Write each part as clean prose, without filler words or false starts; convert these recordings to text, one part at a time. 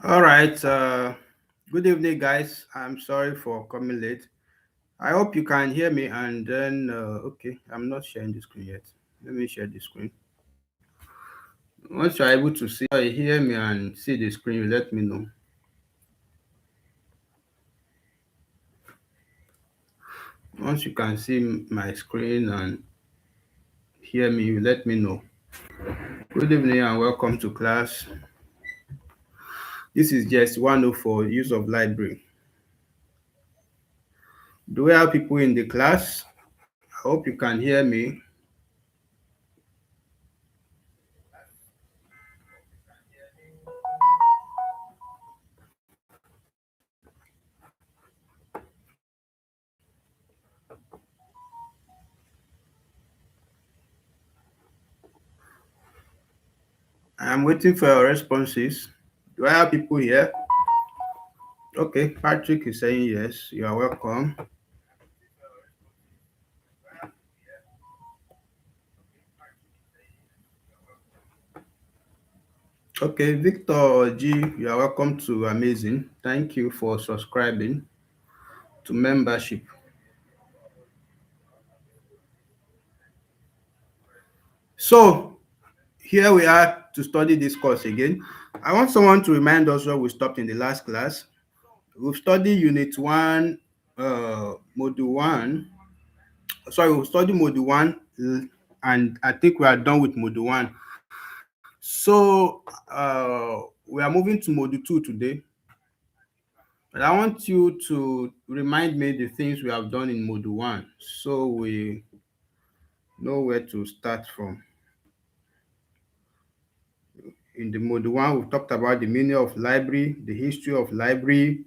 All right. Good evening, guys. I'm sorry for coming late. I hope you can hear me. And then, okay, I'm not sharing the screen yet. Let me share the screen. Once you're able to see, hear me and see the screen, you let me know. Once you can see my screen and hear me, you let me know. Good evening and welcome to class. This is GST104, use of library. Do we have people in the class? I hope you can hear me. I'm waiting for your responses. Do I have people here? Okay, Patrick is saying yes. You are welcome. Okay, Victor G, you are welcome to Amazing. Thank you for subscribing to membership. So, here we are to study this course again. I want someone to remind us where we stopped in the last class. We've studied Unit 1, Module 1. Sorry, we've studied Module 1, and I think we are done with Module 1. So, we are moving to Module 2 today. But I want you to remind me the things we have done in Module 1 so we know where to start from. In the Module 1, we've talked about the meaning of library, the history of library.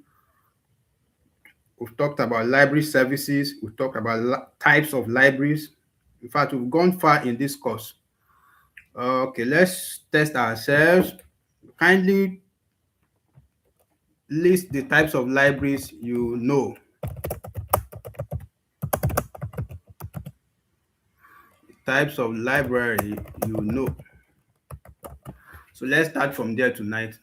We've talked about library services. We've talked about types of libraries. In fact, we've gone far in this course. Okay, let's test ourselves. Kindly list the types of libraries you know. Types of library you know. So let's start from there tonight.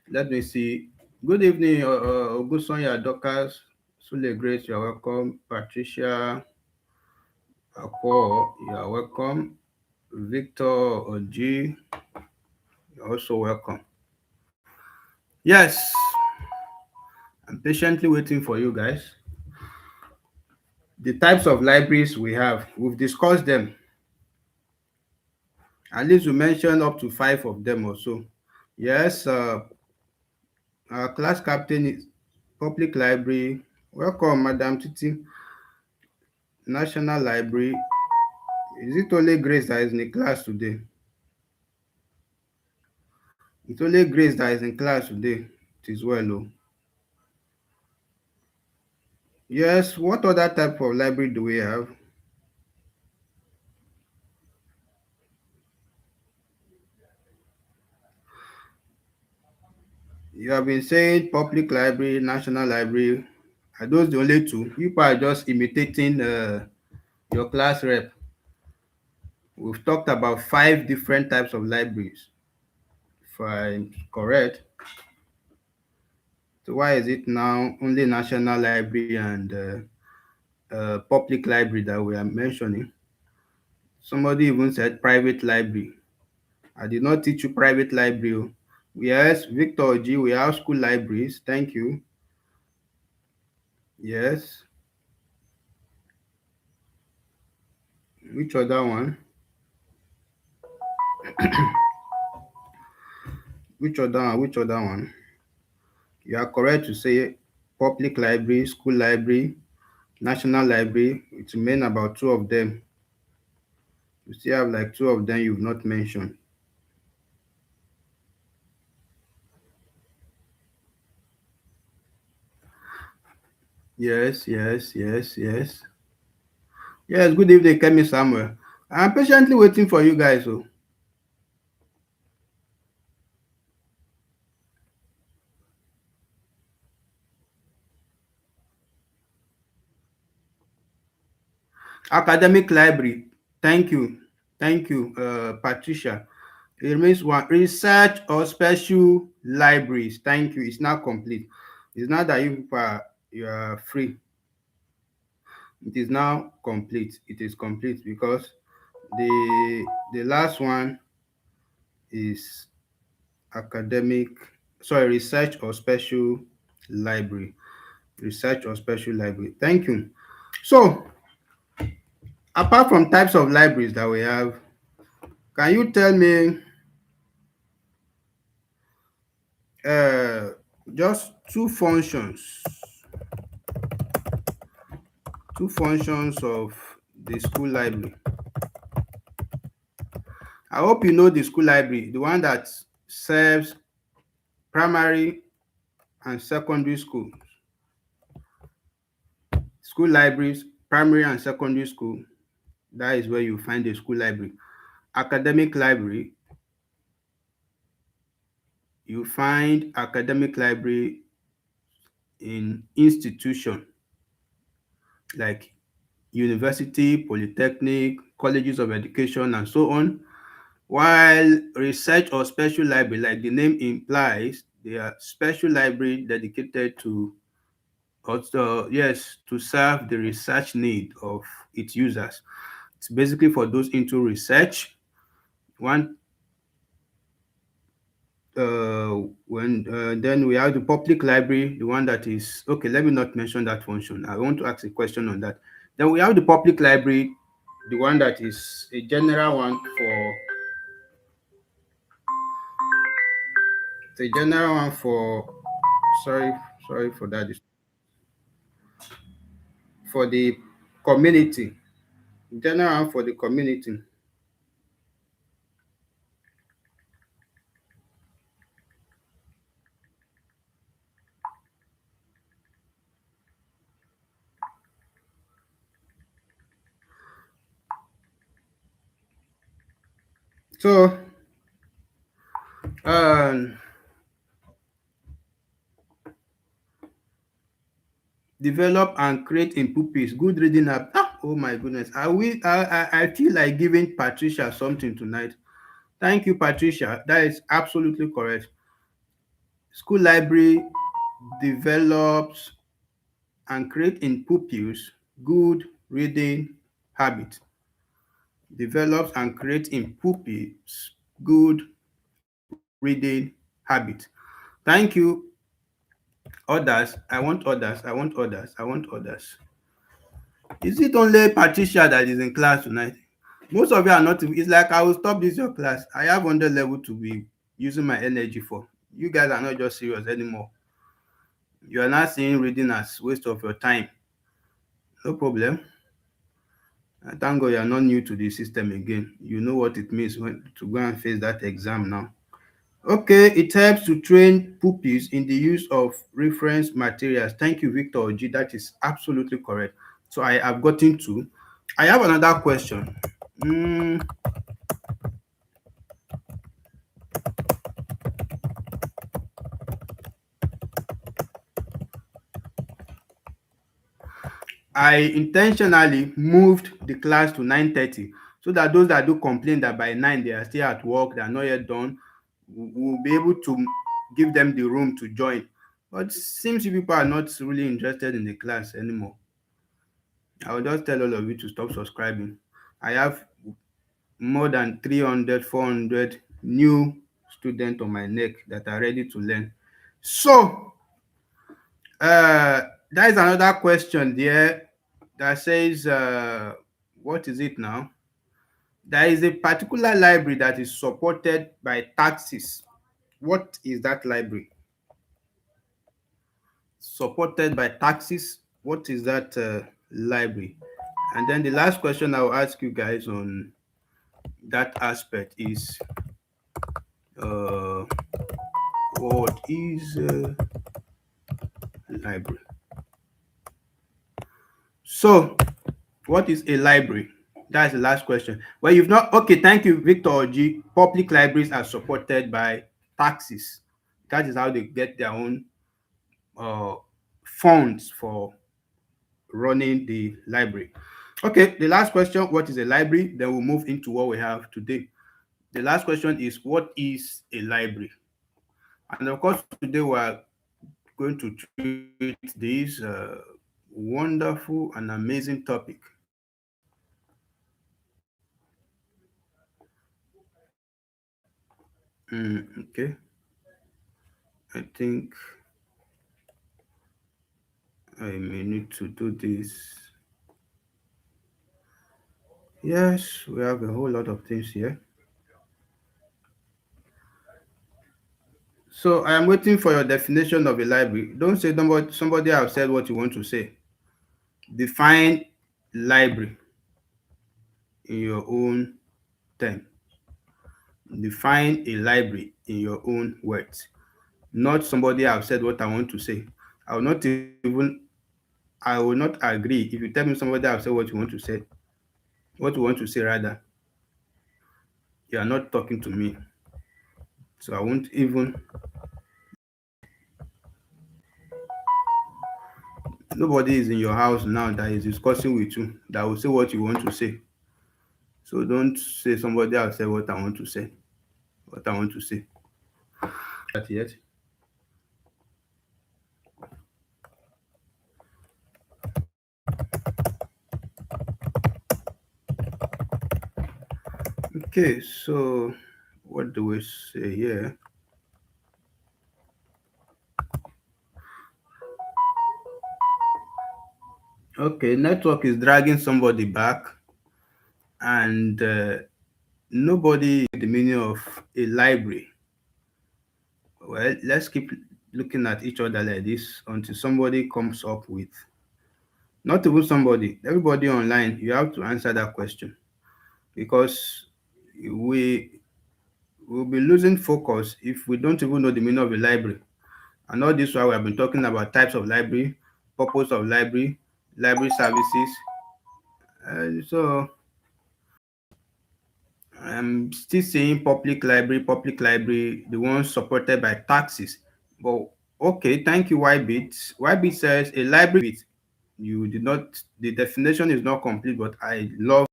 Let me see. Good evening, Ogusonya Dorcas, Sule Grace, you are welcome. Patricia Akwo, you are welcome. Victor Oji, you're also welcome. Yes, I'm patiently waiting for you guys. The types of libraries we have, we've discussed them. At least we mentioned up to 5 of them or so. Yes, our class captain is Public Library. Welcome, Madam Titi. National Library. Is it only Grace that is in the class today? It's only Grace that is in class today. It is well, oh. Yes, what other type of library do we have? You have been saying public library, national library. Are those the only two? People are just imitating your class rep. We've talked about 5 different types of libraries, if I'm correct. So why is it now only national library and public library that we are mentioning? Somebody even said private library. I did not teach you private library. Oh. Yes, Victor G, we have school libraries. Thank you. Yes. Which other one? Which other one? Which other one? You are correct to say public library, school library, national library. It remain about 2 of them. You still have like 2 of them you've not mentioned. Yes, yes, yes, yes. Yes, good evening, Kemi Samuel. I'm patiently waiting for you guys. Oh. Academic library. Thank you. Thank you, Patricia. It remains one. Research or special libraries. Thank you. It's now complete. It's not that you people you are free. It is now complete. It is complete because the last one is academic, sorry, research or special library. Research or special library. Thank you. So, apart from types of libraries that we have, can you tell me uh, just two functions of the school library? I hope you know the school library, the one that serves primary and secondary schools. School libraries, primary and secondary school, that is where you find the school library. Academic library, you find academic library in institution like university, polytechnic, colleges of education, and so on. While research or special library, like the name implies, they are special library dedicated to also, yes, to serve the research need of its users. It's basically for those into research. One when Then we have the public library, the one that is okay. Let me not mention that function. I want to ask a question on that. Then we have the public library, the one that is a general one for the general one for sorry sorry for that, for the community, general one for the community. So um develop and create in pupils good reading app. Oh my goodness, I feel like giving Patricia something tonight. Thank you, Patricia. That is absolutely correct. School library develops and create in pupils good reading habit. Develops and create in pupils good reading habit. Thank you. Others, I want others, I want others, I want others. Is it only Patricia that is in class tonight? Most of you are not. It's like I will stop this your class. I have 100 level to be using my energy for. You guys are not just serious anymore. You are not seeing reading as waste of your time. No problem. I thank God you are not new to the system again. You know what it means when to go and face that exam now. Okay, it helps to train pupils in the use of reference materials. Thank you, Victor Oji. That is absolutely correct. So I have gotten to. I have another question. Mm, I intentionally moved the class to 9:30 so that those that do complain that by 9 they are still at work, they are not yet done, will be able to give them the room to join. But it seems you people are not really interested in the class anymore. I will just tell all of you to stop subscribing. I have more than 300, 400 new students on my neck that are ready to learn. So, uh, that is another question there that says, what is it now? There is a particular library that is supported by taxes. What is that library? Supported by taxes. What is that library? And then the last question I will ask you guys on that aspect is, uh, what is library? So, what is a library? That's the last question. Well, you've not. Okay, thank you, Victor G. Public libraries are supported by taxes. That is how they get their own uh, funds for running the library. Okay, the last question, what is a library? Then we'll move into what we have today. The last question is, what is a library? And of course, today we are going to treat this wonderful and amazing topic. Okay, I think I may need to do this. Yes, we have a whole lot of things here. So I am waiting for your definition of a library. Don't say somebody have said what you want to say. Define library in your own term. Define a library in your own words. Not somebody have said what I want to say. I will not even I will not agree if you tell me somebody have said what you want to say, what you want to say rather. You are not talking to me. So I won't even nobody is in your house now that is discussing with you that will say what you want to say. So don't say somebody else said what I want to say. What I want to say. That yet. Okay, so what do we say here? Okay, network is dragging somebody back, and nobody the meaning of a library. Well, let's keep looking at each other like this until somebody comes up with not even somebody, everybody online. You have to answer that question because we will be losing focus if we don't even know the meaning of a library. And all this while we have been talking about types of library, purpose of library services. So I'm still saying public library, the ones supported by taxes. But okay, thank you, Ybit. Ybit says a library. You did not. The definition is not complete, but I love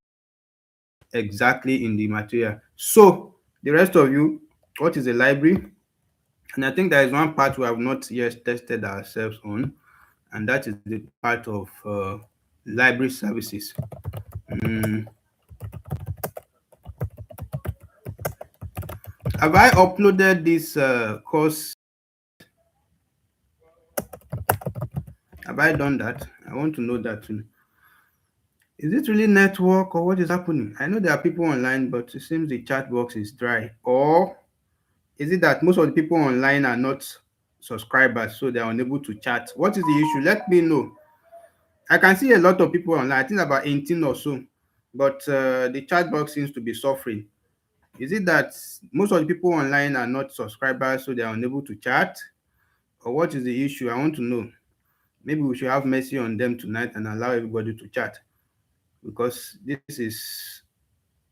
exactly in the material. So the rest of you, what is a library? And I think there is one part we have not yet tested ourselves on, and that is the part of library services. Mm, have I uploaded this course? Have I done that? I want to know that too. Is it really network or what is happening? I know there are people online, but it seems the chat box is dry. Or is it that most of the people online are not subscribers, so they are unable to chat? What is the issue? Let me know. I can see a lot of people online. I think about 18 or so, but the chat box seems to be suffering. Is it that most of the people online are not subscribers, so they are unable to chat? Or what is the issue? I want to know. Maybe we should have mercy on them tonight and allow everybody to chat because this is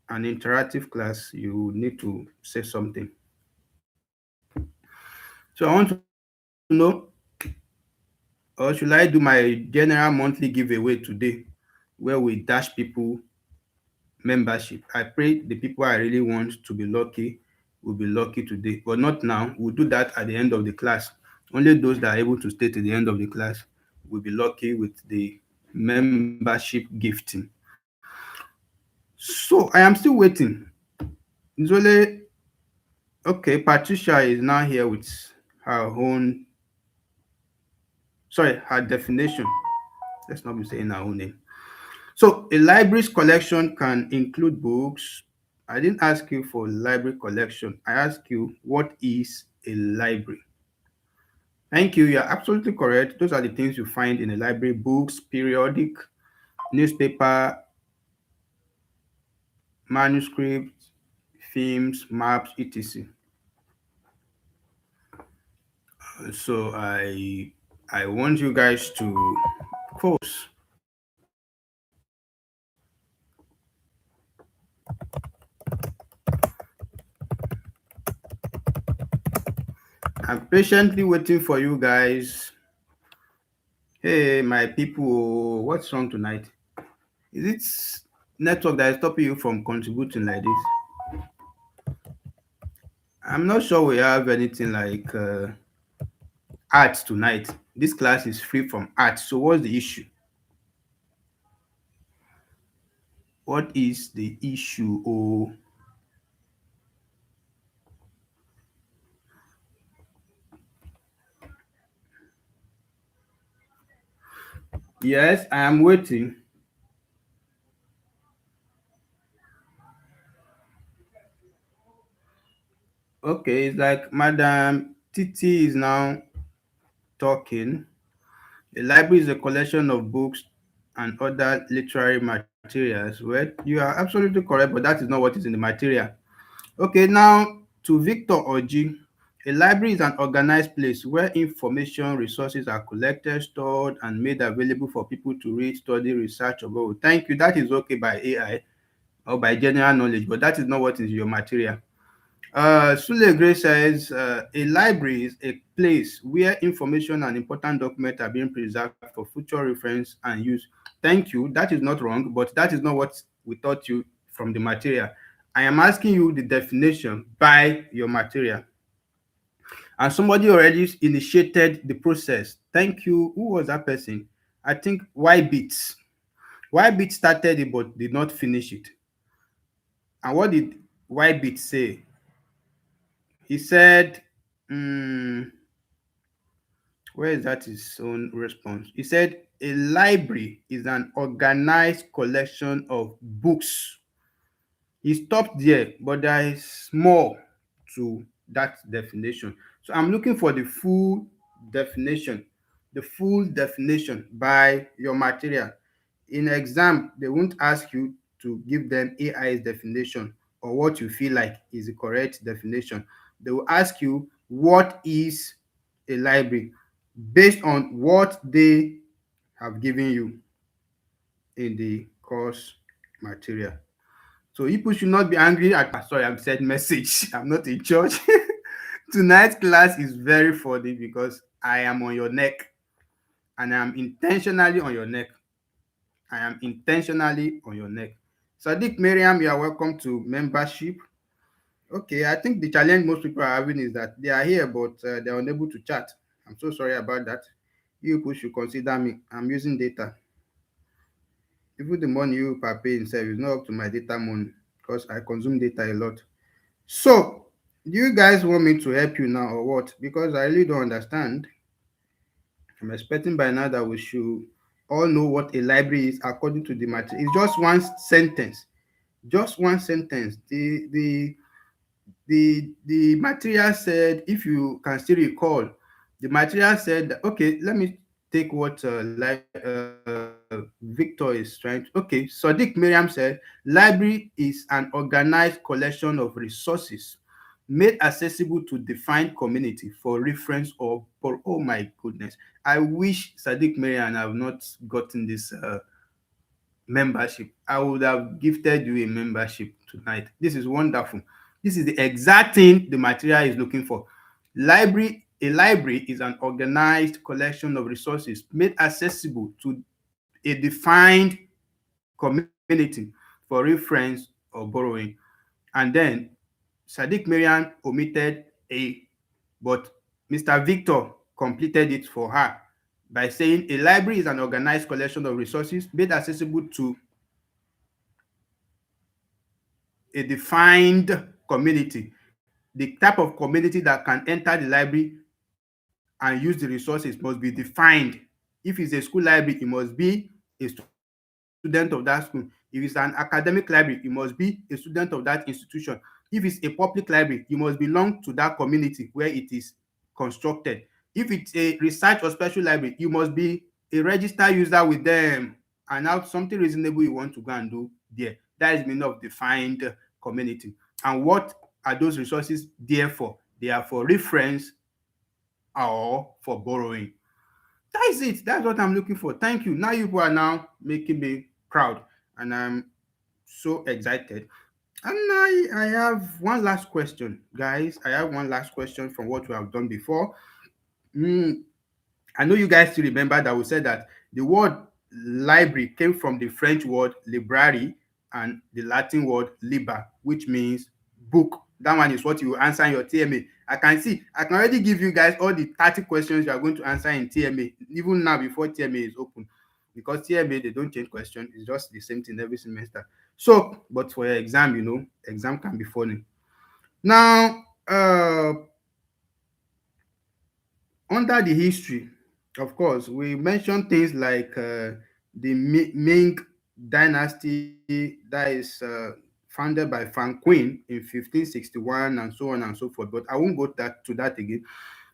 an interactive class. You need to say something. So I want to know, or should I do my general monthly giveaway today where we dash people membership? I pray the people I really want to be lucky will be lucky today, but not now. We'll do that at the end of the class. Only those that are able to stay to the end of the class will be lucky with the membership gifting. So I am still waiting. It's only okay. Patricia is now here with her own, sorry, her definition. Let's not be saying her own name. So a library's collection can include books. I didn't ask you for library collection. I asked you what is a library. Thank you. You're absolutely correct. Those are the things you find in a library: books, periodic, newspaper, manuscripts, films, maps, etc. So I want you guys to focus I'm patiently waiting for you guys. Hey, my people, what's wrong tonight? Is it network that is stopping you from contributing like this? I'm not sure we have anything like art tonight. This class is free from art. So what's the issue? What is the issue? Oh, yes, I am waiting. Okay, it's like Madam Titi is now talking. A library is a collection of books and other literary materials. Well, you are absolutely correct, but that is not what is in the material. Okay, now to Victor Oji, a library is an organized place where information resources are collected, stored, and made available for people to read, study, research, or go. Thank you. That is okay by AI or by general knowledge, but that is not what is your material. Sule Gray says a library is a place where information and important documents are being preserved for future reference and use. Thank you. That is not wrong, but that is not what we taught you from the material. I am asking you the definition by your material. And somebody already initiated the process. Thank you. Who was that person? I think Ybits. Ybit started it but did not finish it. And what did Ybit say? He said, mm, where is that his own response? He said, a library is an organized collection of books. He stopped there, but there is more to that definition. So I'm looking for the full definition, by your material. In exam, they won't ask you to give them AI's definition or what you feel like is the correct definition. They will ask you what is a library based on what they have given you in the course material. So people should not be angry at sorry, I've said message. I'm not in church. Tonight's class is very funny because I am on your neck and I am intentionally on your neck. I am intentionally on your neck. Sadiq Miriam, you are welcome to membership. Okay, I think the challenge most people are having is that they are here but they are unable to chat. I'm so sorry about that. You people should consider me. I'm using data. Even the money you people are paying itself is not up to my data money because I consume data a lot. So, do you guys want me to help you now or what? Because I really don't understand. I'm expecting by now that we should all know what a library is according to the material. It's just one sentence. Just one sentence. The material said, if you can still recall, the material said, okay, let me take what Victor is trying to. Okay, Sadiq Miriam said, library is an organized collection of resources made accessible to defined community for reference or for. Oh my goodness, I wish Sadiq Miriam have not gotten this membership. I would have gifted you a membership tonight. This is wonderful. This is the exact thing the material is looking for. A library is an organized collection of resources made accessible to a defined community for reference or borrowing. And then Sadiq Miriam omitted A, but Mr. Victor completed it for her by saying a library is an organized collection of resources made accessible to a defined community. The type of community that can enter the library and use the resources must be defined. If it's a school library, it must be a student of that school. If it's an academic library, it must be a student of that institution. If it's a public library, you must belong to that community where it is constructed. If it's a research or special library, you must be a registered user with them and have something reasonable you want to go and do there. That is the meaning of defined community. And what are those resources there for? They are for reference or for borrowing. That is it. That's what I'm looking for. Thank you. Now you people are now making me proud, and I'm so excited. And I have one last question, guys. I have one last question from what we have done before. Mm, I know you guys still remember that we said that the word library came from the French word library and the Latin word liber, which means book. That one is what you answer in your TMA. I can already give you guys all the 30 questions you are going to answer in TMA, even now before TMA is open. Because TMA, they don't change questions. It's just the same thing every semester. So, but for your exam, exam can be funny. Now, under the history, of course, we mentioned things like the Ming dynasty that is founded by Fan Queen in 1561 and so on and so forth. But I won't go to that again.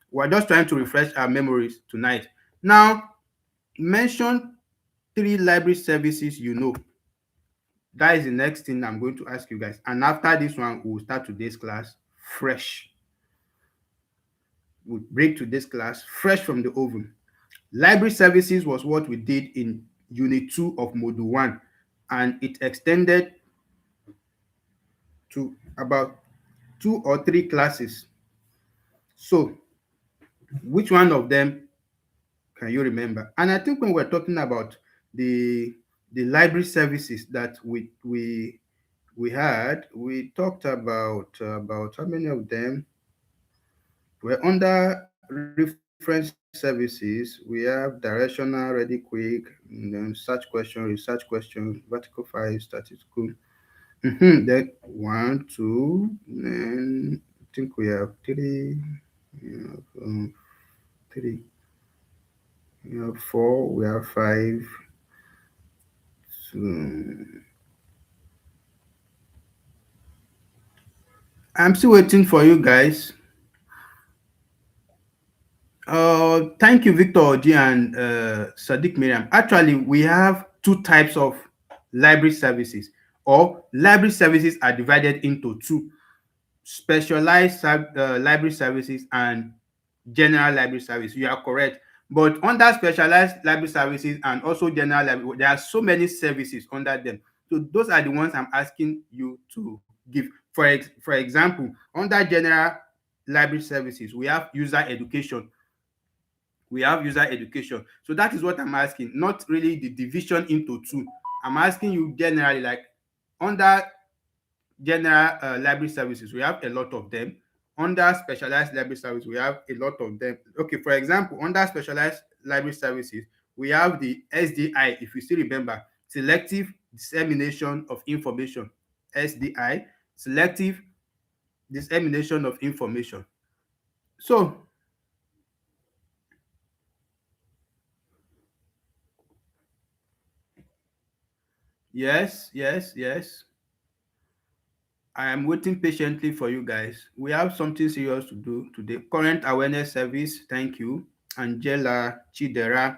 We're just trying to refresh our memories tonight. Now, mention three library services you know. That is the next thing I'm going to ask you guys. And after this one, we'll start today's class fresh. We'll break today's class fresh from the oven. Library services was what we did in Unit 2 of Module 1, and it extended to about 2 or 3 classes. So, which one of them can you remember? And I think when we're talking about the library services that we talked about how many of them were under reference services. We have directional, ready quick, then search question, research question, vertical file, statistical. Then 1, 2, then I think we have 3, we have 3, we have 4, we have 5. So I'm still waiting for you guys. Thank you, Victor Oji and Sadiq Miriam. Actually, we have two types of library services, or library services are divided into two: specialized library services and general library service. You are correct. But under specialized library services and also general library, there are so many services under them. So those are the ones I'm asking you to give. For example, under general library services, we have user education. So that is what I'm asking, not really the division into two. I'm asking you generally, like under general library services, we have a lot of them. Under specialized library service, we have a lot of them. Okay, for example, under specialized library services, we have the SDI, if you still remember, selective dissemination of information. SDI, selective dissemination of information. So, yes. I am waiting patiently for you guys. We have something serious to do today. Current awareness service, thank you. Angela Chidera.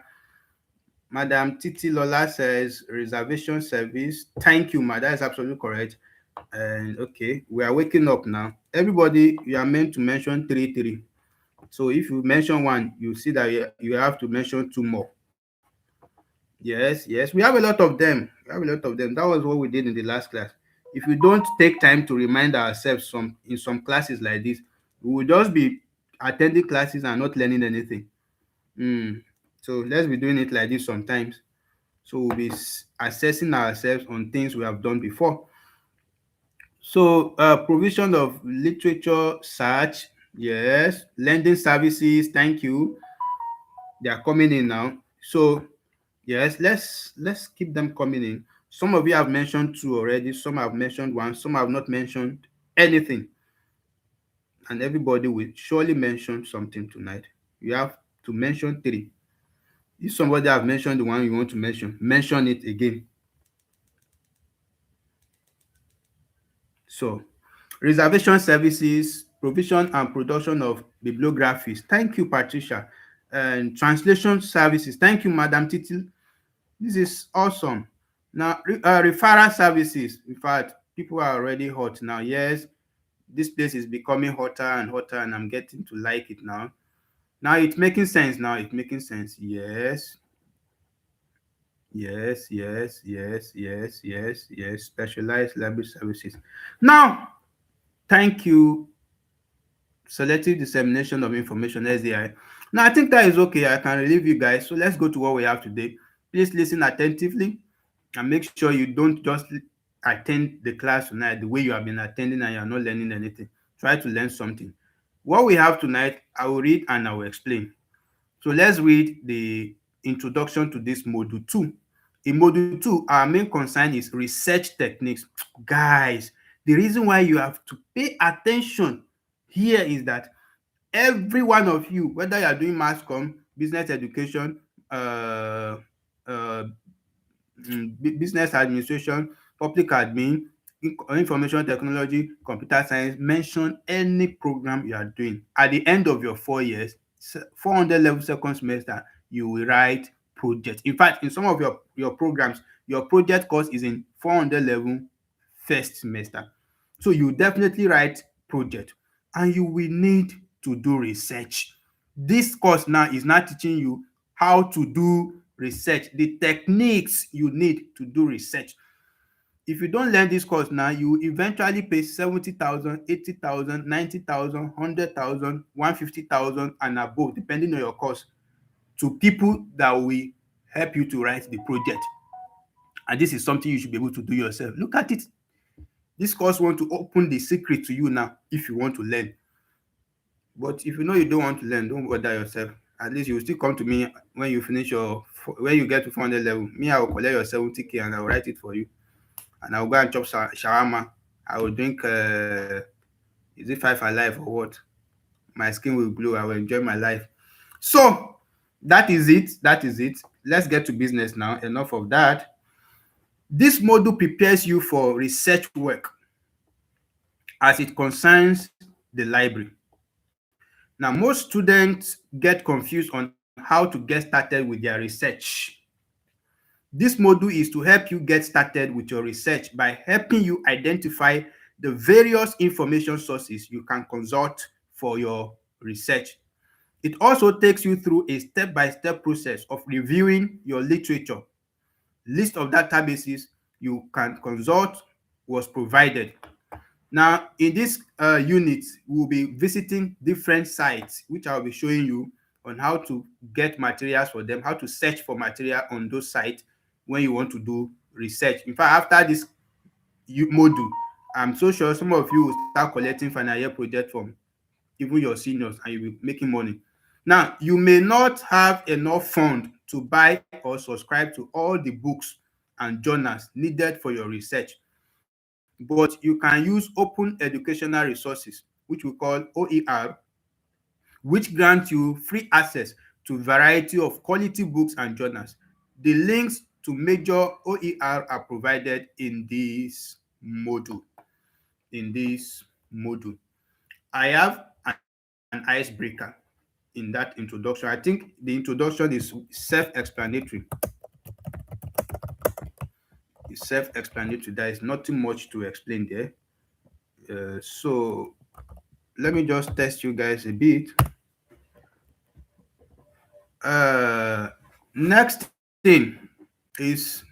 Madam Titi Lola says reservation service. Thank you, ma. That is absolutely correct. And okay, we are waking up now. Everybody, you are meant to mention three. So if you mention one, you see that you have to mention two more. Yes. We have a lot of them. That was what we did in the last class. If we don't take time to remind ourselves in some classes like this, we will just be attending classes and not learning anything. Mm. So let's be doing it like this sometimes. So we'll be assessing ourselves on things we have done before. So provision of literature search, yes. Lending services, thank you. They are coming in now. So yes, let's keep them coming in. Some of you have mentioned two already, some have mentioned one, some have not mentioned anything. And everybody will surely mention something tonight. You have to mention three. If somebody have mentioned the one you want to mention it again. So, reservation services, provision and production of bibliographies. Thank you, Patricia. And translation services. Thank you, Madam Titi. This is awesome. Now, referral services. In fact, people are already hot now. Yes, this place is becoming hotter, and I'm getting to like it now. Now it's making sense. Yes. Specialized library services. Now, thank you. Selective dissemination of information, SDI. Now, I think that is okay. I can relieve you guys. So let's go to what we have today. Please listen attentively and make sure you don't just attend the class tonight the way you have been attending and you're not learning anything. try to learn something. What we have tonight, I will read and I will explain. So let's read the introduction to this module 2. In module 2, our main concern is research techniques. Guys, the reason why you have to pay attention here is that every one of you, whether you are doing mass comm, business education, uh, uh, business administration, public admin, information technology, computer science, mention any program you are doing. At the end of your 4 years, 400 level second semester, you will write project. In fact, in some of your programs, your project course is in 400 level first semester. So you definitely write project, and you will need to do research. This course now is now teaching you how to do research, the techniques you need to do research. If you don't learn this course now, you will eventually pay 70,000, 80,000, 90,000, 100,000, 150,000 and above, depending on your course, to people that will help you to write the project. And this is something you should be able to do yourself. Look at it. This course want to open the secret to you now if you want to learn. But if you know you don't want to learn, don't bother yourself. At least you will still come to me when you finish when you get to 400 level. Me, I will collect your 70K and I will write it for you. And I will go and chop shawarma. I will drink, is it Five Alive or what? My skin will glow. I will enjoy my life. So, that is it. That is it. Let's get to business now. Enough of that. This module prepares you for research work as it concerns the library. Now, most students get confused on how to get started with their research. This module is to help you get started with your research by helping you identify the various information sources you can consult for your research. It also takes you through a step-by-step process of reviewing your literature. List of databases you can consult was provided. Now, in this unit, we'll be visiting different sites, which I'll be showing you on how to get materials for them, how to search for material on those sites when you want to do research. In fact, after this module, I'm so sure some of you will start collecting final year project from even your seniors and you'll be making money. Now, you may not have enough fund to buy or subscribe to all the books and journals needed for your research, but you can use open educational resources, which we call OER, which grant you free access to a variety of quality books and journals. The links to major OER are provided in this module. I have an icebreaker in that introduction. I think the introduction is self-explanatory. It's self-explanatory. There is nothing much to explain there. So let me just test you guys a bit. Next thing is,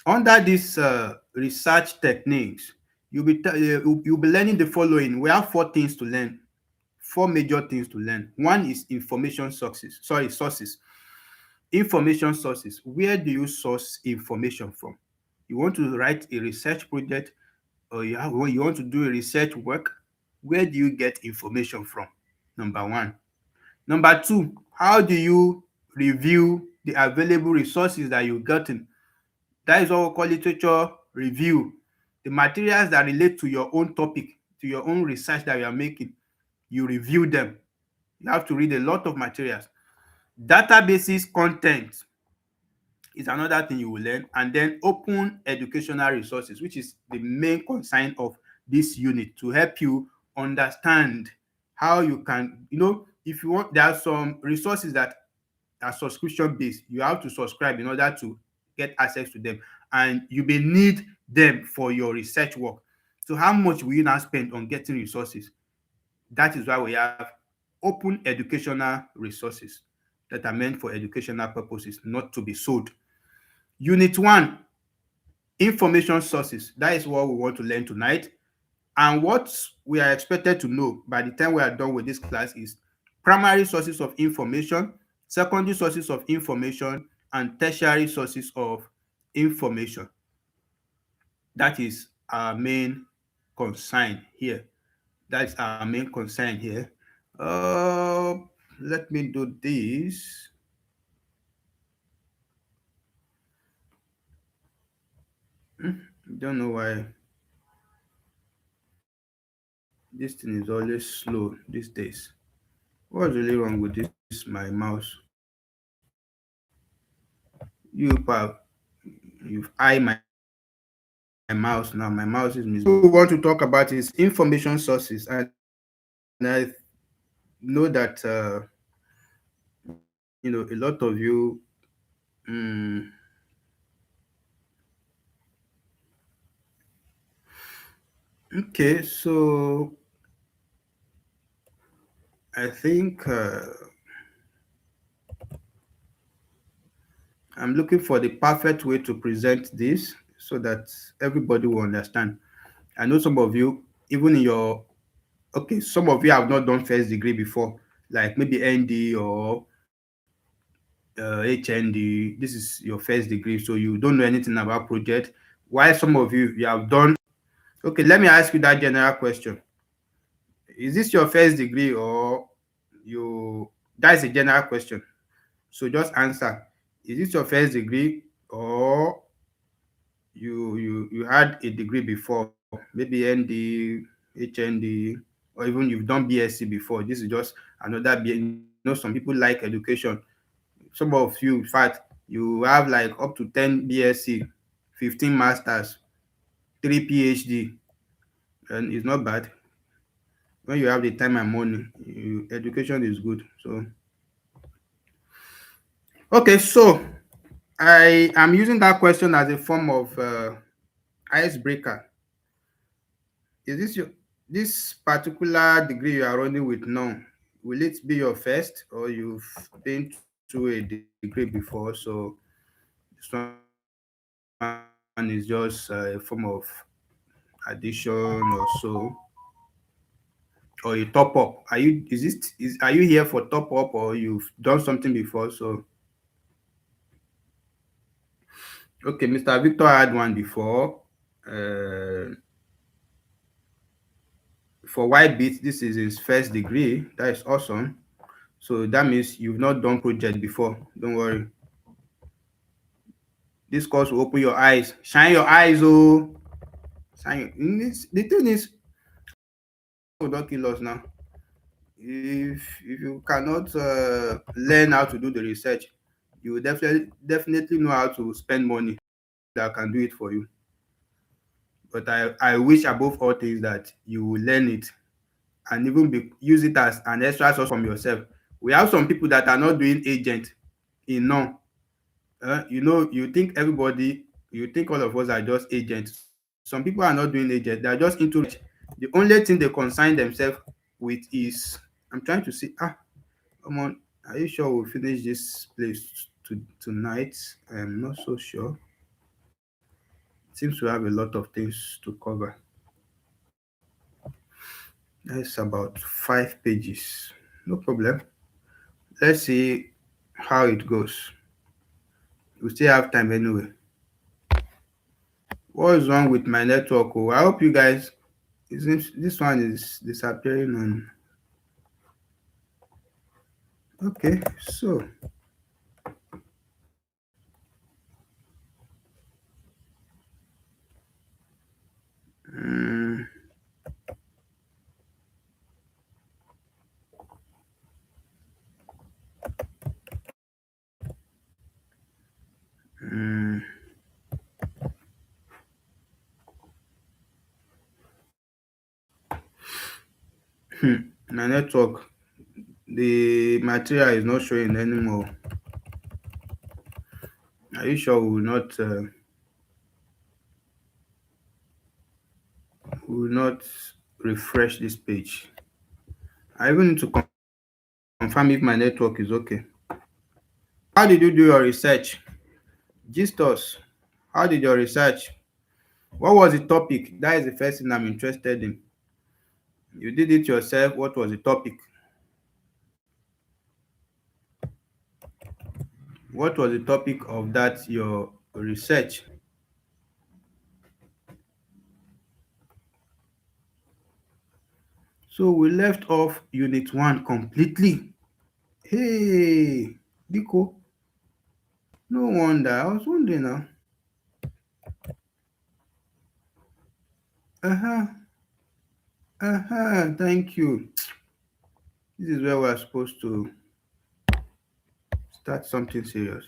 under this research techniques, you'll be learning the following. We have four things to learn, four major things to learn. One is information sources. Information sources. Where do you source information from? You want to write a research project, or you want to do a research work. Where do you get information from? Number one. Number two, how do you review the available resources that you've gotten? That is what we call literature review. The materials that relate to your own topic, to your own research that you are making, you review them. You have to read a lot of materials. Databases content is another thing you will learn. And then open educational resources, which is the main concern of this unit, to help you understand how you can, if you want, there are some resources that are subscription based. You have to subscribe in order to get access to them, and you may need them for your research work. So how much will you now spend on getting resources? That is why we have open educational resources that are meant for educational purposes, not to be sold. Unit 1, information sources. That is what we want to learn tonight. And what we are expected to know by the time we are done with this class is primary sources of information, secondary sources of information, and tertiary sources of information. That is our main concern here. That's our main concern here. Uh, Let me do this. Don't know why this thing is always slow these days. What's really wrong with this my mouse? You pal, you've eye my mouse now. My mouse is misbehaving. So what we want to talk about is information sources, and I know that a lot of you. Mm, okay, so I think I'm looking for the perfect way to present this so that everybody will understand. I know some of you, even in your okay, some of you have not done first degree before, like maybe ND or HND. This is your first degree, so you don't know anything about project. While some of you have done. Okay, let me ask you that general question: is this your first degree or you? That's a general question. So just answer: is this your first degree or you had a degree before, maybe ND, HND, or even you've done BSc before? This is just another some people like education. Some of you, in fact, you have like up to 10 BSc, 15 masters, 3 PhD, and it's not bad. When you have the time and money, education is good. So okay, so I am using that question as a form of icebreaker. Is this particular degree you are running with now? Will it be your first, or you've been to a degree before? So this one is just a form of addition or so, or a top up. Are you here for top up, or you've done something before? So okay, Mr. Victor had one before. Uh, for YBit, this is his first degree. That is awesome. So that means you've not done project before. Don't worry. This course will open your eyes. Shine your eyes, oh. The thing is, will not kill us now. If you cannot learn how to do the research, you will definitely know how to spend money that can do it for you. But I wish above all things that you will learn it and even use it as an extra source from yourself. We have some people that are not doing agent in none. You think all of us are just agents. Some people are not doing agent, they are just into research. The only thing they concern themselves with is, I'm trying to see, come on, are you sure we'll finish this place tonight? I'm not so sure. Seems to have a lot of things to cover. That's about 5 pages. No problem. Let's see how it goes. We still have time anyway. What is wrong with my network? Oh, I hope you guys. This one is disappearing on. Okay, so mm, mm, my network, the material is not showing anymore. Are you sure we will not refresh this page? I even need to confirm if my network is okay. How did you do your research? Gist us. How did your research? What was the topic? That is the first thing I'm interested in. You did it yourself. What was the topic? What was the topic of that your research? So we left off Unit 1 completely. Hey, Biko, no wonder. I was wondering now. Uh-huh, thank you. This is where we're supposed to start something serious.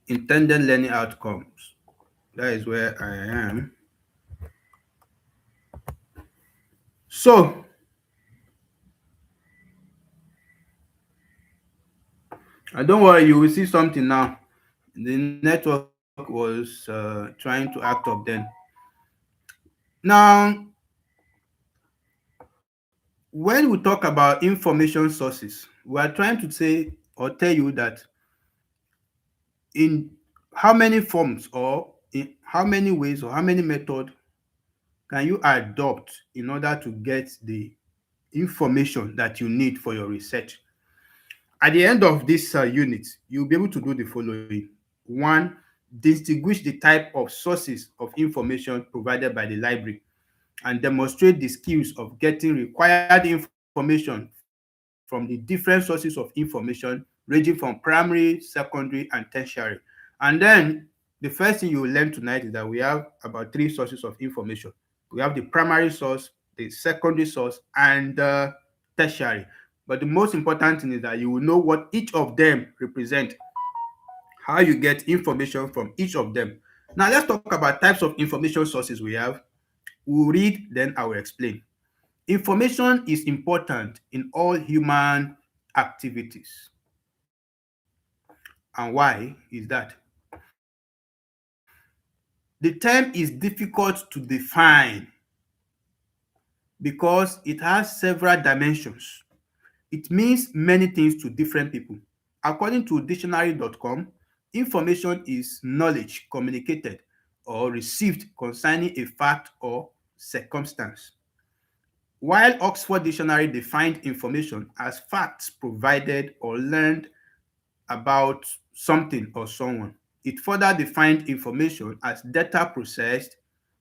Intended learning outcomes. That is where I am. So, don't worry, you will see something now. The network was trying to act up then. Now, when we talk about information sources, we are trying to say or tell you that in how many forms or in how many ways or how many methods can you adopt in order to get the information that you need for your research. At the end of this unit, you'll be able to do the following. One, distinguish the type of sources of information provided by the library and demonstrate the skills of getting required information from the different sources of information ranging from primary, secondary, and tertiary. And then the first thing you will learn tonight is that we have about three sources of information. We have the primary source, the secondary source, and the tertiary. But the most important thing is that you will know what each of them represent, how you get information from each of them. Now let's talk about types of information sources we have. We'll read, then I will explain. Information is important in all human activities. And why is that? The term is difficult to define because it has several dimensions. It means many things to different people. According to dictionary.com, information is knowledge communicated or received concerning a fact or circumstance. While Oxford Dictionary defined information as facts provided or learned about something or someone, it further defined information as data processed,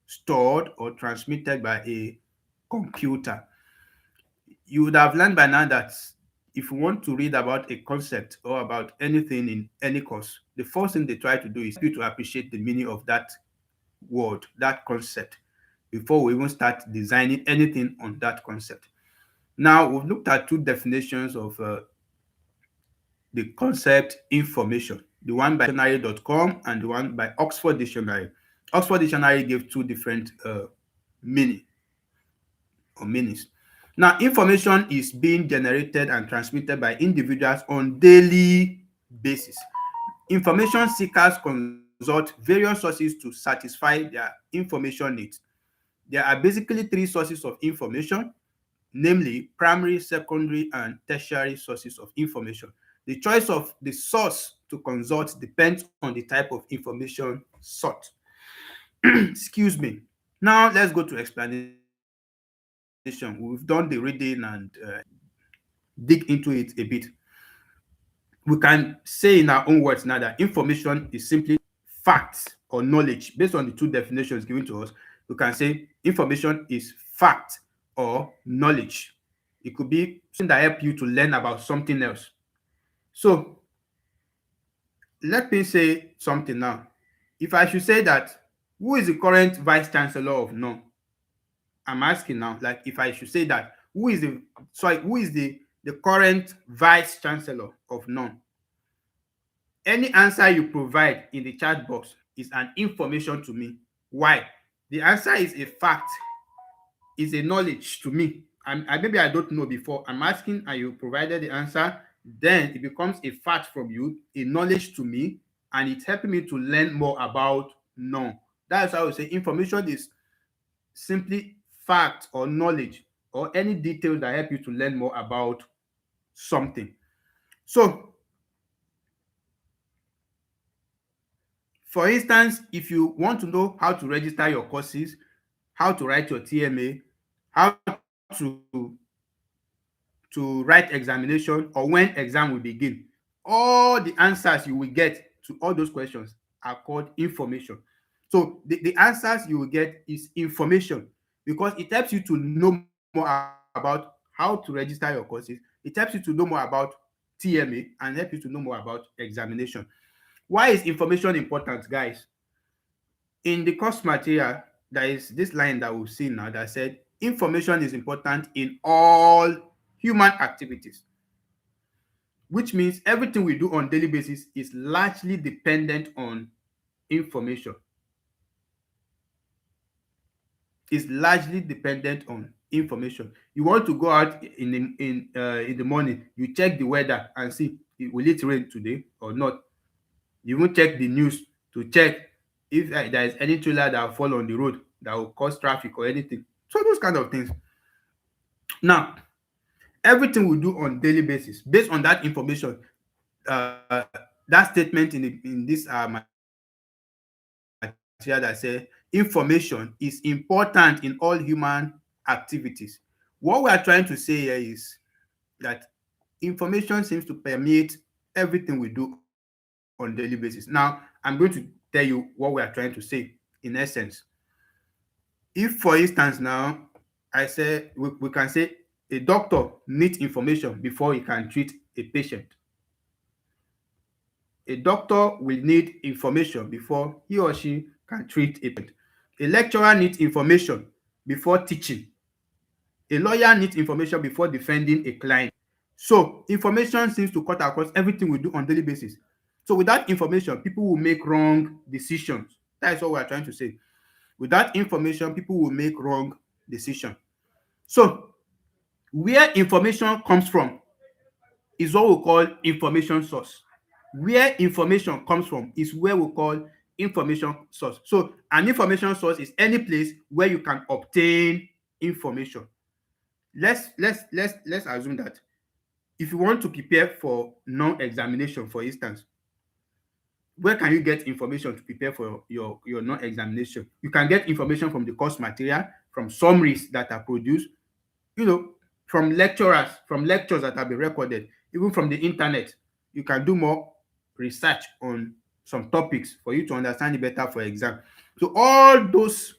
stored, or transmitted by a computer. You would have learned by now that if you want to read about a concept or about anything in any course, the first thing they try to do is you to appreciate the meaning of that word, that concept, before we even start designing anything on that concept. Now, we've looked at two definitions of the concept information, the one by dictionary.com and the one by Oxford Dictionary. Oxford Dictionary gave two different meaning or meanings. Now, information is being generated and transmitted by individuals on daily basis. Information seekers consult various sources to satisfy their information needs. There are basically three sources of information, namely primary, secondary, and tertiary sources of information. The choice of the source to consult depends on the type of information sought. Excuse me. Now let's go to explanation. We've done the reading and dig into it a bit. We can say in our own words now that information is simply facts or knowledge. Based on the two definitions given to us, we can say information is fact or knowledge. It could be something that help you to learn about something else. So let me say something now. If I should say that, who is the current vice chancellor of NOUN? I'm asking now, like if I should say that, who is the current vice chancellor of NOUN? Any answer you provide in the chat box is an information to me. Why? The answer is a fact, is a knowledge to me. Maybe I don't know before. I'm asking and you provided the answer. Then it becomes a fact from you, a knowledge to me, and it's helping me to learn more about NOUN. That's how I would say information is simply fact or knowledge or any details that help you to learn more about something. So, for instance, if you want to know how to register your courses, how to write your TMA, how to write examination, or when exam will begin, all the answers you will get to all those questions are called information. So the answers you will get is information because it helps you to know more about how to register your courses. It helps you to know more about TMA and help you to know more about examination. Why is information important, guys? In the course material, there is this line that we've seen now that said information is important in all human activities, which means everything we do on daily basis is largely dependent on information. Is largely dependent on information. You want to go out in the morning, you check the weather and see will it rain today or not. You even check the news to check if there is any trailer that will fall on the road that will cause traffic or anything. So those kind of things. Now, everything we do on daily basis based on that information, that statement in this material that say information is important in all human activities. What we are trying to say here is that information seems to permeate everything we do on daily basis. Now, I'm going to tell you what we are trying to say in essence. If, for instance, now we can say a doctor needs information before he can treat a patient. A doctor will need information before he or she can treat a patient. A lecturer needs information before teaching. A lawyer needs information before defending a client. So information seems to cut across everything we do on daily basis. So without information, people will make wrong decisions. That is what we are trying to say. Without information, people will make wrong decisions. So where information comes from is what we call information source. Where information comes from is where we call information source. So an information source is any place where you can obtain information. Let's assume that if you want to prepare for non-examination, for instance, where can you get information to prepare for your non-examination? You can get information from the course material, from summaries that are produced, you know, from lecturers, from lectures that have been recorded, even from the internet. You can do more research on some topics for you to understand it better for exam. So all those,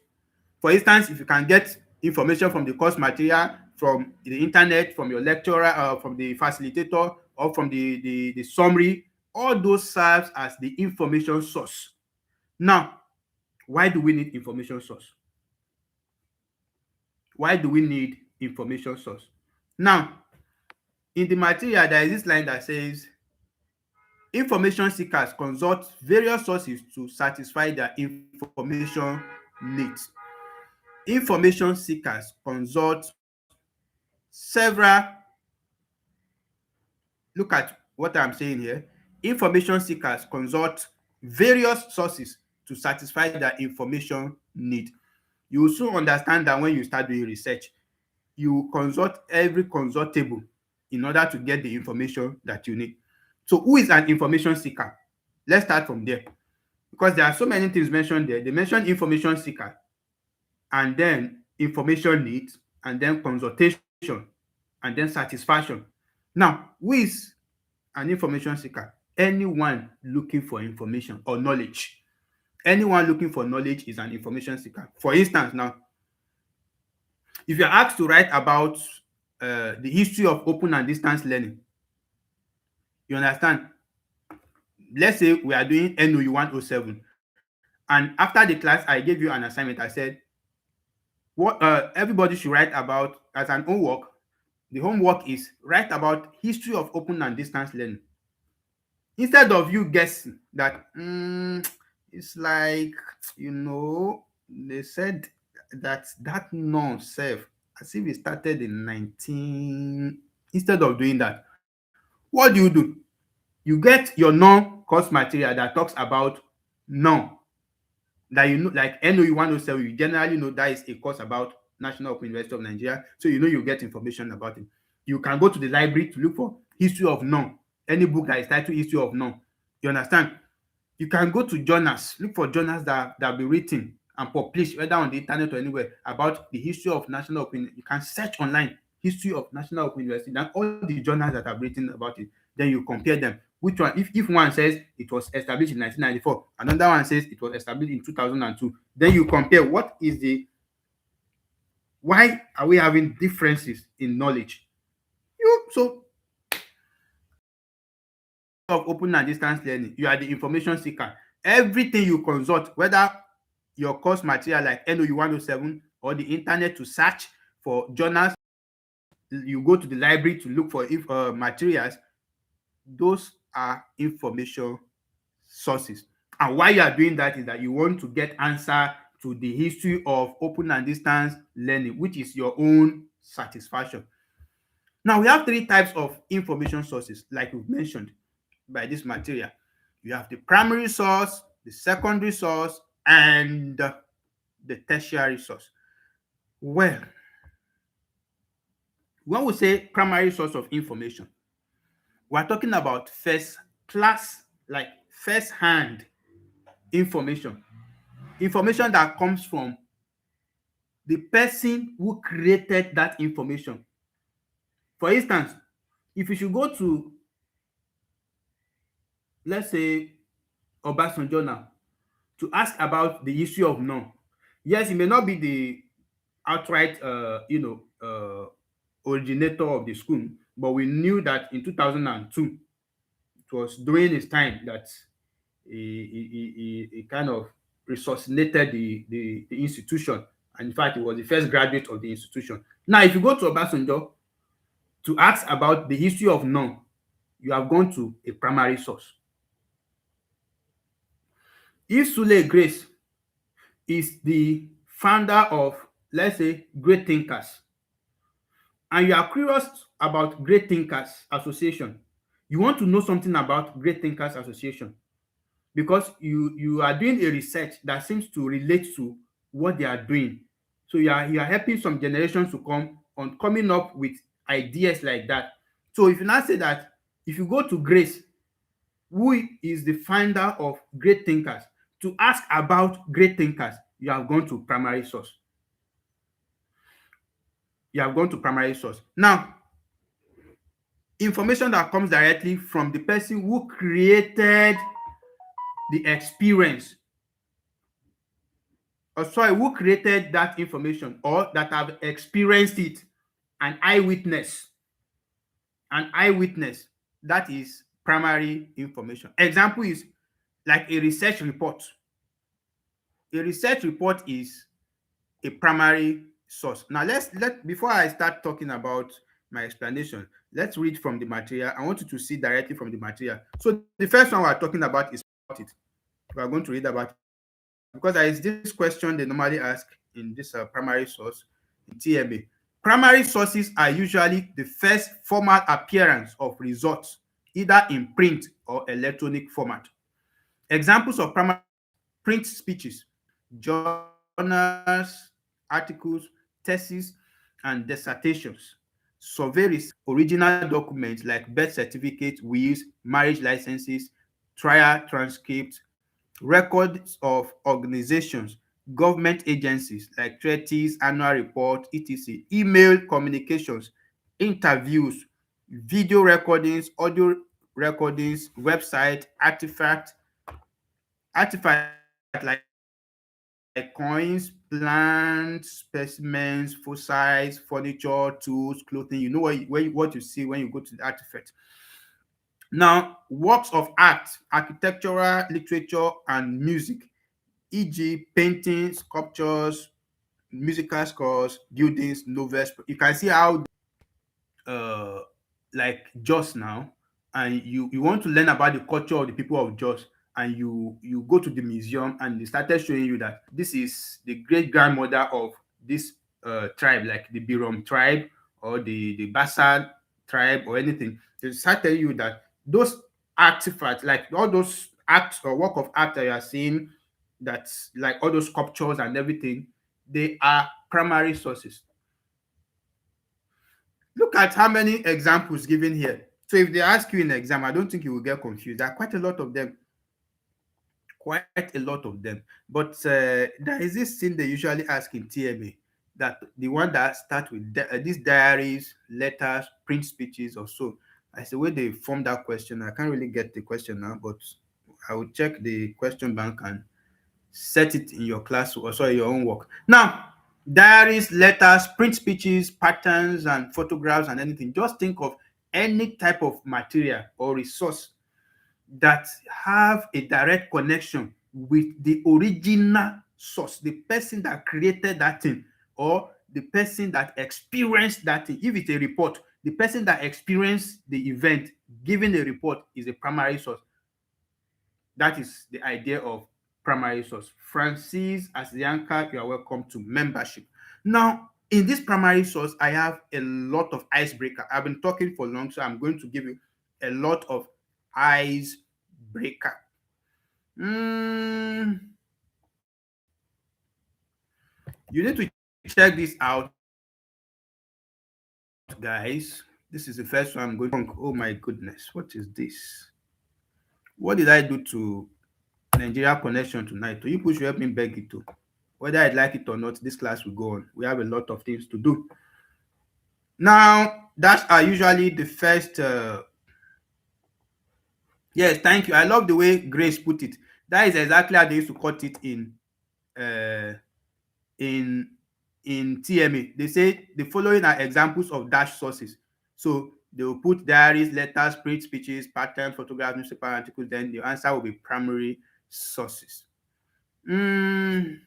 for instance, if you can get information from the course material, from the internet, from your lecturer, from the facilitator, or from the summary, all those serves as the information source. Now, why do we need information source? Why do we need information source? Now, in the material, there is this line that says information seekers consult various sources to satisfy their information needs. Information seekers consult several, look at what I'm saying here. Information seekers consult various sources to satisfy their information need. You will soon understand that when you start doing research, you consult every consultable in order to get the information that you need. So who is an information seeker? Let's start from there, because there are so many things mentioned there. They mentioned information seeker, and then information needs, and then consultation, and then satisfaction. Now, who is an information seeker? Anyone looking for information or knowledge. Anyone looking for knowledge is an information seeker. For instance, now, if you're asked to write about the history of open and distance learning, you understand? Let's say we are doing NOUN 107, and after the class, I gave you an assignment. I said, what everybody should write about as an homework. The homework is write about history of open and distance learning. Instead of you guessing that it's like, they said that non-self, as if it started in 19. Instead of doing that, what do? You get your non-course material that talks about non, that like NOU 107, you generally know that is a course about National Open University of Nigeria, so you get information about it. You can go to the library to look for history of non, any book that is titled history of non. You understand? You can go to journals, look for journals that have been written and published, whether on the internet or anywhere, about the history of National Open. You can search online history of National Open University, and all the journals that have written about it. Then you compare them. Which one? If one says it was established in 1994, another one says it was established in 2002, then you compare what is the Why are we having differences in knowledge? So of open and distance learning, you are the information seeker. Everything you consult, whether your course material like NOU 107 or the internet to search for journals, you go to the library to look for materials, those are information sources. And why you are doing that is that you want to get answer to the history of open and distance learning, which is your own satisfaction. Now we have three types of information sources, like we've mentioned by this material. You have the primary source, the secondary source, and the tertiary source. Well, when we say primary source of information, we're talking about first class, like first hand information, information that comes from the person who created that information. For instance, if you should go to, let's say, Obasanjo now, to ask about the issue of NOUN, yes, it may not be the outright, originator of the school, but we knew that in 2002, it was during his time that he kind of resuscitated the institution. And in fact, he was the first graduate of the institution. Now, if you go to Obasanjo to ask about the history of NOUN, you have gone to a primary source. If Sule Grace is the founder of, let's say, Great Thinkers, and you are curious about Great Thinkers Association, you want to know something about Great Thinkers Association because you are doing a research that seems to relate to what they are doing. So you are helping some generations to come on coming up with ideas like that. So if you now say that, if you go to Grace, who is the founder of Great Thinkers, to ask about Great Thinkers, you have gone to primary source. You have gone to primary source. Now, information that comes directly from the person who created the experience, or sorry, who created that information or that have experienced it, an eyewitness. An eyewitness, that is primary information. Example is like a research report. A research report is a primary source. Now let before I start talking about my explanation, let's read from the material. I want you to see directly from the material. So the first one we're talking about is it. We are going to read about it because there is this question they normally ask in this primary source in TMA. Primary sources are usually the first formal appearance of results, either in print or electronic format. Examples of primary print speeches, journals, articles, theses, and dissertations, survey original documents like birth certificates, wills, marriage licenses, trial transcripts, records of organizations, government agencies like treaties, annual report, etc., email communications, interviews, video recordings, audio recordings, website, artifact like coins, plants, specimens, fossils, furniture, tools, clothing. You know what you see when you go to the artifact. Now, works of art, architectural, literature, and music, e.g., paintings, sculptures, musical scores, buildings, novels. You can see how uh like Jos now, and you want to learn about the culture of the people of Jos, and you go to the museum and they started showing you that this is the great grandmother of this tribe, like the Birom tribe or the Bassa tribe or anything. They start telling you that those artifacts, like all those acts or work of art that you are seeing, that's like all those sculptures and everything, they are primary sources. Look at how many examples given here. So if they ask you in exam, I don't think you will get confused. There are quite a lot of them. Quite a lot of them. But there is this thing they usually ask in TMA, that the one that start with these diaries, letters, print speeches, or so. As the way they form that question, I can't really get the question now, but I will check the question bank and set it in your class or sorry, your own work. Now, Diaries, letters, print speeches, patterns, and photographs, and anything. Just think of any type of material or resource that have a direct connection with the original source, the person that created that thing, or the person that experienced that thing. If it's a report, the person that experienced the event giving the report is a primary source. That is the idea of primary source. Francis Asianka, you are welcome to membership. Now, in this primary source, I have a lot of icebreaker. I've been talking for long, so I'm going to give you a lot of icebreaker. Mm, you need to check this out, guys. This is the first one I'm going to. Oh my goodness, what is this? What did I do to Nigeria connection tonight? You people should help me beg it too. Whether I like it or not, this class will go on. We have a lot of things to do. Now, that's are usually the first. Yes, thank you. I love the way Grace put it. That is exactly how they used to cut it uh, in TMA. They say the following are examples of dash sources. So they will put diaries, letters, print speeches, patterns, photographs, newspaper articles. Then the answer will be primary sources. Mm,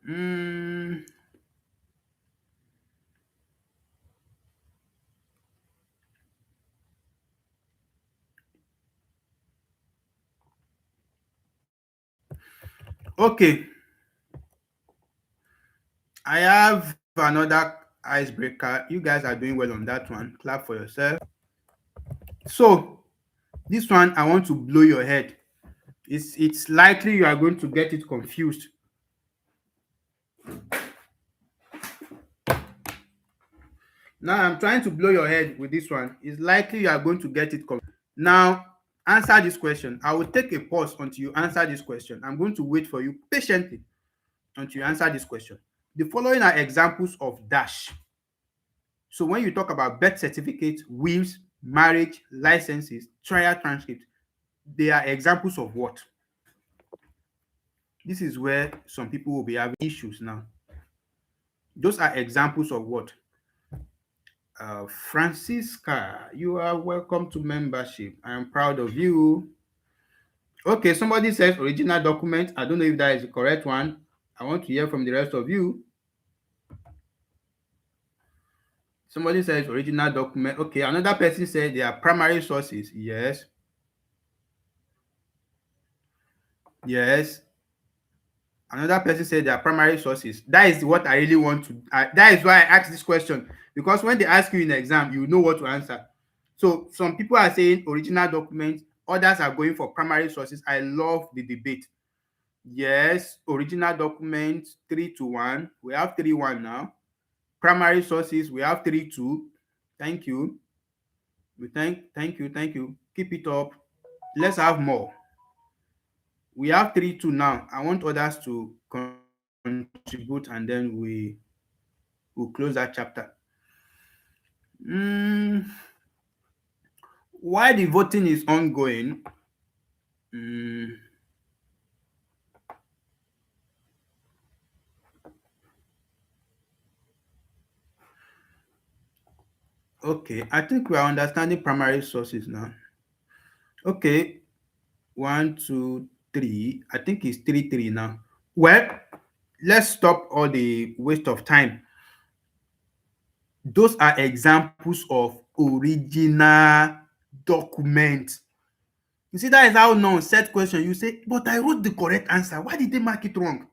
mm, okay, I have another icebreaker. You guys are doing well on that one. Clap for yourself. So this one, I want to blow your head. It's likely you are going to get it confused. Now I'm trying to blow your head with this one. It's likely you are going to get it confused. Now answer this question. I will take a pause until you answer this question. I'm going to wait for you patiently until you answer this question. The following are examples of dash. So when you talk about birth certificates, wills, marriage, licenses, trial transcripts, they are examples of what? This is where some people will be having issues now. Those are examples of what? Francisca, you are welcome to membership. I am proud of you. Okay, somebody says original document. I don't know if that is the correct one. I want to hear from the rest of you. Somebody says original document. Okay, another person said they are primary sources. Yes. Yes. Another person said their primary sources. That is what I really want to. That is why I asked this question, because when they ask you in the exam, you know what to answer. So some people are saying original documents, others are going for primary sources. I love the debate. Yes, original documents 3-1. We have 3-1 now. Primary sources, we have 3-2. Thank you. Thank you. Keep it up. Let's have more. We have 3-2 now. I want others to contribute, and then we'll close that chapter. Mm, while the voting is ongoing, mm, okay, I think we are understanding primary sources now. Okay, 1, 2, 3. I think it's 3-3 now. Well, let's stop all the waste of time. Those are examples of original documents. You see, that is how non set question. You say, but I wrote the correct answer. Why did they mark it wrong?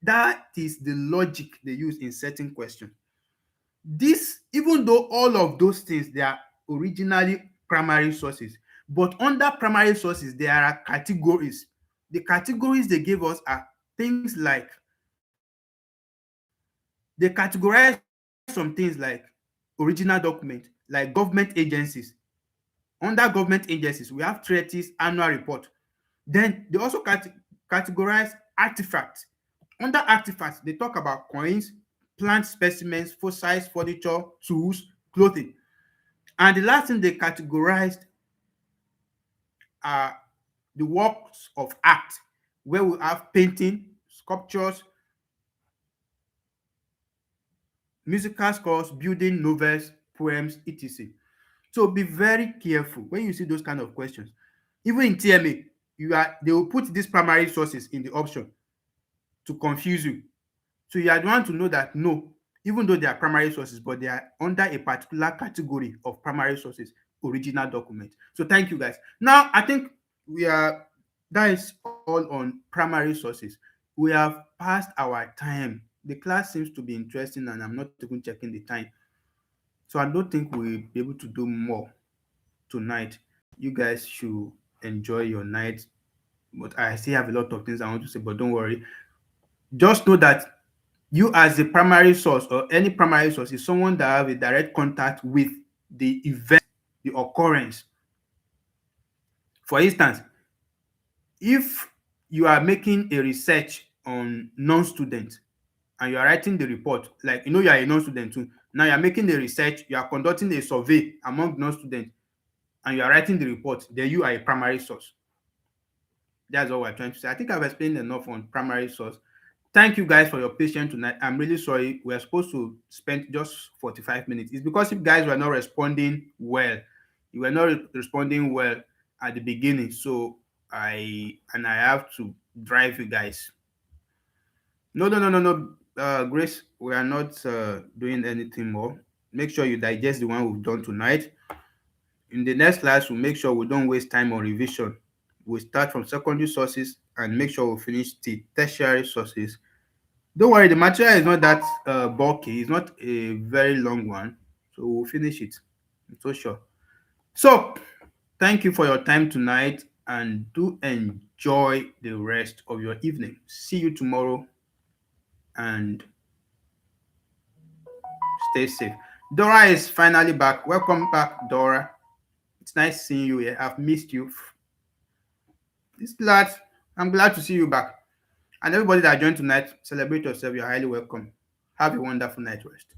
That is the logic they use in setting question. This, even though all of those things, they are originally primary sources, but under primary sources, there are categories. The categories they gave us are things like, they categorize some things like original document, like government agencies. Under government agencies, we have treaties, annual report. Then they also categorize artifacts. Under artifacts, they talk about coins, plant specimens, fossils, furniture, tools, clothing. And the last thing they categorized are the works of art, where we have painting, sculptures, musical scores, building, novels, poems, etc. So be very careful when you see those kind of questions. Even in TMA, they will put these primary sources in the option to confuse you. So you are the one to know that no, even though they are primary sources, but they are under a particular category of primary sources, original document. So thank you guys. Now I think we are that is all on primary sources. We have passed our time. The class seems to be interesting, and I'm not even checking the time. So I don't think we'll be able to do more tonight. You guys should enjoy your night. But I still have a lot of things I want to say, but don't worry. Just know that you as the primary source or any primary source is someone that have a direct contact with the event, the occurrence. For instance, if you are making a research on non-students and you are writing the report, like you are a non-student too, now you are making the research, you are conducting a survey among non-students and you are writing the report, then you are a primary source. That's what we're trying to say. I think I've explained enough on primary source. Thank you guys for your patience tonight. I'm really sorry. We're supposed to spend just 45 minutes. It's because you guys were not responding well. You were not responding well at the beginning. So I have to drive you guys. No, no, no, no, no. Grace, we are not doing anything more. Make sure you digest the one we've done tonight. In the next class, we'll make sure we don't waste time on revision. We'll start from secondary sources and make sure we finish the tertiary sources. Don't worry, the material is not that bulky. It's not a very long one. So we'll finish it. I'm so sure. So thank you for your time tonight and do enjoy the rest of your evening. See you tomorrow and stay safe. Dora is finally back. Welcome back, Dora. It's nice seeing you here. I've missed you. I'm glad to see you back. And everybody that joined tonight, celebrate yourself. You're highly welcome. Have a wonderful night rest.